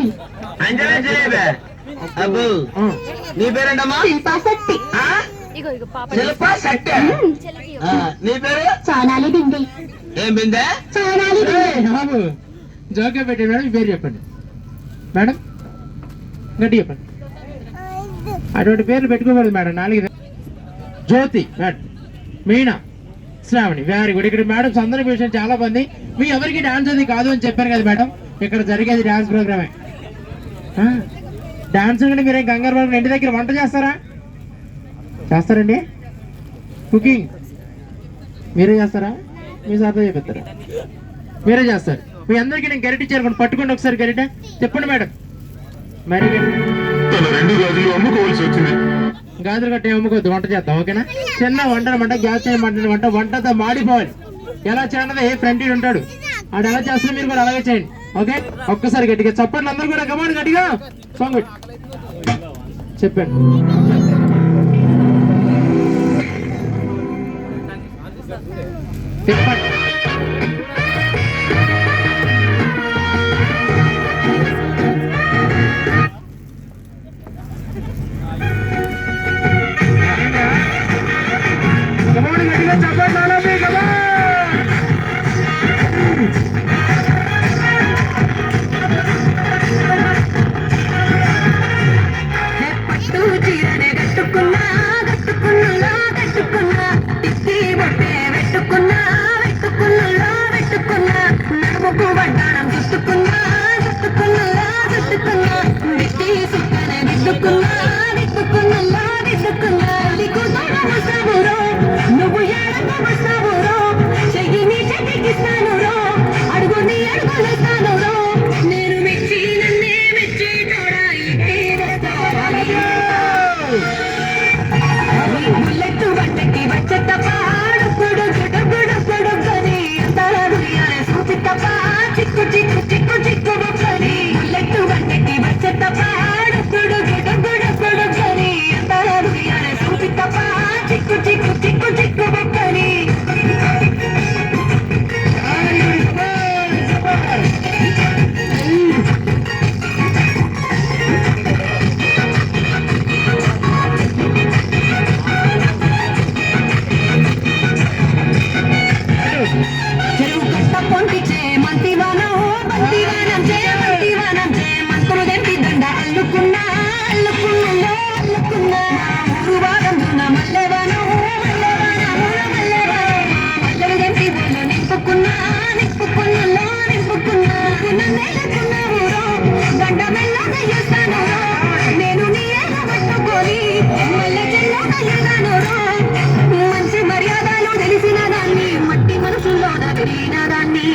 జిలేబీ. అంజనా జిలేబీ. అబ్బో నీ పేరేంటమ్మా? శిల్పా శెట్టి. శిల్పా శెట్టి. నీ పేరు? సోనాలి బిందె. ఏం బిందె? సోనాలి బిందె. జోకే పెట్టి మేడం ఈ పేరు చెప్పండి మేడం, గట్టి చెప్పండి. అటువంటి పేర్లు పెట్టుకోకూడదు madam. 4 Jyoti madam, Meena, Sravani. Very good. ఇక్కడ మేడం అందరి విషయం చాలా మంది మీ ఎవరికి డాన్స్ అది కాదు అని చెప్పారు కదా మేడం. ఇక్కడ జరిగేది డాన్స్ ప్రోగ్రామే. డాన్స్ అంటే మీరేం కంగారు పడకుండా ఇంటి దగ్గర వంట చేస్తారండి? కుకింగ్ మీరే చేస్తారా? మీ సార్తో చెప్పేస్తారా? మీరే చేస్తారు. మీ అందరికీ నేను గరిట ఇచ్చారు, పట్టుకోండి ఒకసారి గరిట చెప్పండి మేడం. మరి గాజులు కట్టే అమ్ముకోవద్దు, వంట చేద్దాం ఓకేనా? చిన్న వంట అనమాట, గ్యాస్ చేయమంటే వంటతో మాడిపోవాలి. ఎలా చేయాలన్నది ఏ ఫ్రెండ్ ఉంటాడు, ఆడు ఎలా చేస్తున్నా మీరు కూడా అలాగే చేయండి ఓకే? ఒక్కసారి గట్టిగా చెప్పండి అందరూ కూడా, కమాండ్ గట్టిగా సాంగ్ చెప్పండి. చెప్పండి. దాన్ని